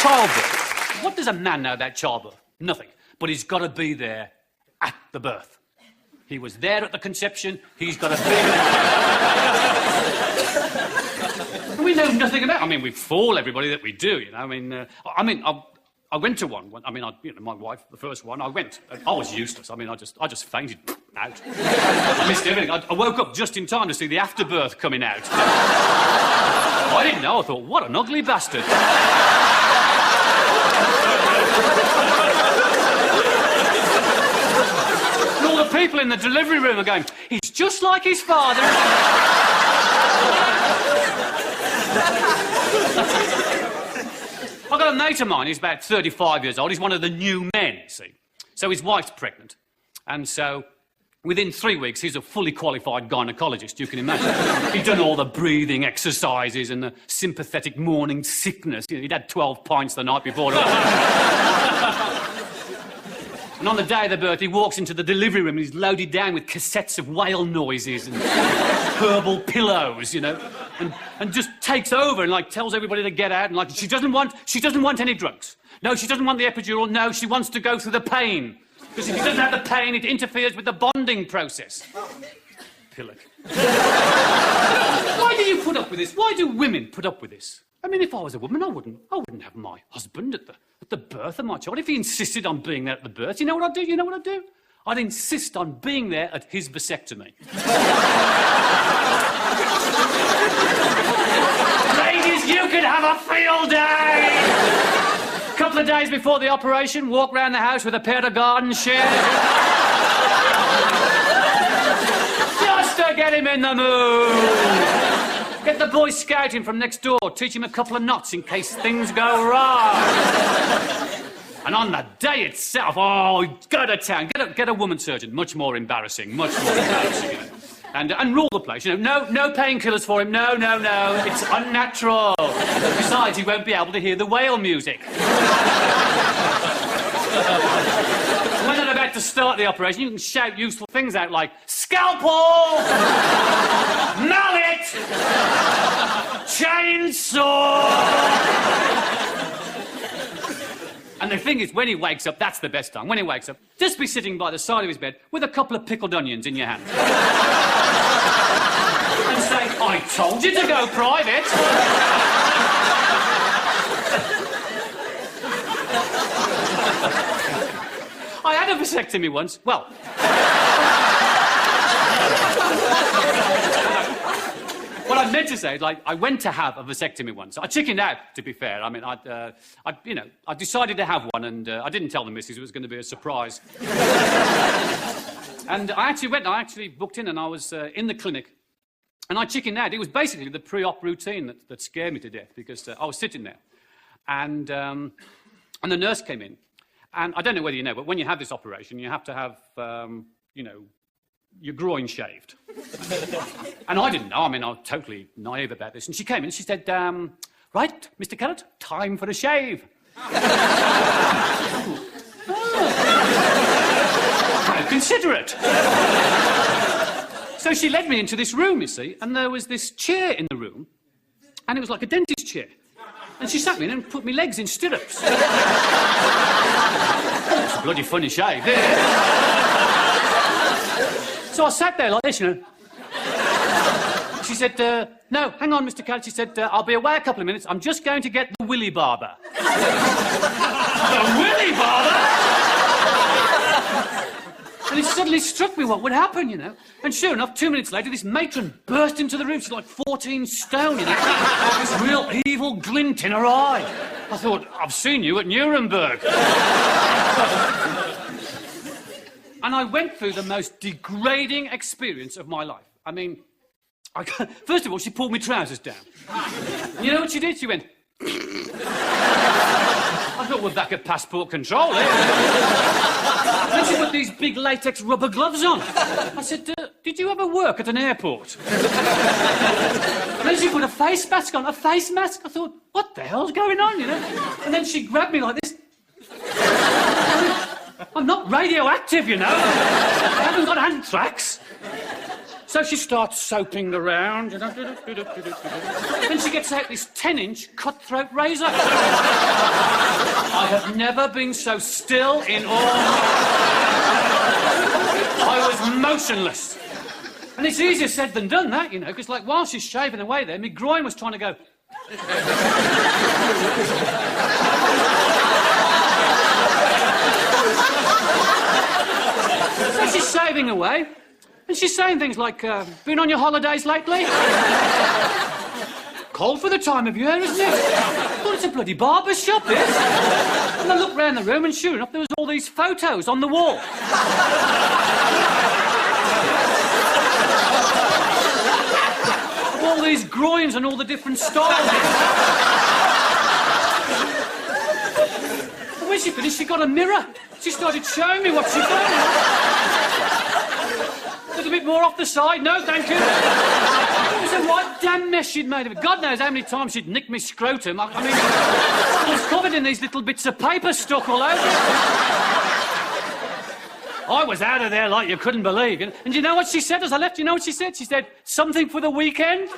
childbirth. What does a man know about childbirth? Nothing. But he's got to be there at the birth. He was there at the conception, he's got to be there. We know nothing about it. I mean, we fool everybody that we do, you know. I went to one. I mean, my wife, the first one, I went. I was useless. I mean, I just fainted out. I missed everything. I woke up just in time to see the afterbirth coming out. I didn't know. I thought, what an ugly bastard. And all the people in the delivery room are going, he's just like his father. I've got a mate of mine, he's about 35 years old, he's one of the new men, you see. So his wife's pregnant, and so within 3 weeks he's a fully qualified gynaecologist, you can imagine. He'd done all the breathing exercises and the sympathetic morning sickness. You know, he'd had 12 pints the night before. And on the day of the birth, he walks into the delivery room and he's loaded down with cassettes of whale noises and herbal pillows, you know, and just takes over and, like, tells everybody to get out and, like, she doesn't want any drugs. No, she doesn't want the epidural. No, she wants to go through the pain. Because if she doesn't have the pain, it interferes with the bonding process. Pillock. Why do you put up with this? Why do women put up with this? I mean, if I was a woman, I wouldn't have my husband at the birth of my child. If he insisted on being there at the birth, you know what I'd do? You know what I'd do? I'd insist on being there at his vasectomy. Ladies, you could have a field day! A couple of days before the operation, walk round the house with a pair of garden shears. Just to get him in the mood. Get the boy scouting from next door, teach him a couple of knots in case things go wrong. And on the day itself, oh, go to town, get a woman surgeon. Much more embarrassing, much more embarrassing. You know. And rule the place, you know, no painkillers for him, no, it's unnatural. Besides, he won't be able to hear the whale music. When they're about to start the operation, you can shout useful things out like, scalpel! Mallet! Chainsaw! And the thing is, when he wakes up, that's the best time. When he wakes up, just be sitting by the side of his bed with a couple of pickled onions in your hand. And say, I told you to go private. I had a vasectomy once. Well... What I meant to say is, like, I went to have a vasectomy once. I chickened out, to be fair. I mean, I decided to have one, and I didn't tell the missus it was going to be a surprise. And I actually booked in, and I was in the clinic, and I chickened out. It was basically the pre-op routine that scared me to death, because I was sitting there, and the nurse came in, and I don't know whether you know, but when you have this operation, you have to have, your groin shaved. And I didn't know. I mean, I was totally naive about this. And she came in and she said, right, Mr. Carrott, time for a shave. How considerate. So she led me into this room, you see, and there was this chair in the room, and it was like a dentist chair. And she sat me in and put me legs in stirrups. It's a bloody funny shave, isn't it? So I sat there like this, you know. She said, no, hang on, Mr. Carrott. She said, I'll be away a couple of minutes. I'm just going to get the willy barber. The willy barber? And it suddenly struck me what would happen, you know. And sure enough, 2 minutes later, this matron burst into the room. She's like 14 stone, you know. This real evil glint in her eye. I thought, I've seen you at Nuremberg. And I went through the most degrading experience of my life. I mean, first of all, she pulled my trousers down. And you know what she did? She went... I thought we're back at passport control, eh? Then she put these big latex rubber gloves on. I said, did you ever work at an airport? And then she put a face mask on. A face mask? I thought, what the hell's going on, you know? And then she grabbed me like this. I'm not radioactive, you know. I haven't got anthrax. So she starts soaping around. Then she gets out this 10-inch cutthroat razor. I have never been so still in all I was motionless. And it's easier said than done, that, you know, because, like, while she's shaving away there, my groin was trying to go... So she's shaving away, and she's saying things like, been on your holidays lately? Cold for the time of year, isn't it? Well, it's a bloody barber's shop, this. And I looked round the room, and sure enough, there was all these photos on the wall. Of all these groins and all the different styles. And when she finished, she got a mirror. She started showing me what she'd done. A little bit more off the side. No, thank you. It was a right damn mess she'd made of it. God knows how many times she'd nicked me scrotum. I mean, it was covered in these little bits of paper stuck all over it. I was out of there like you couldn't believe. And you know what she said as I left? You know what she said? She said, something for the weekend?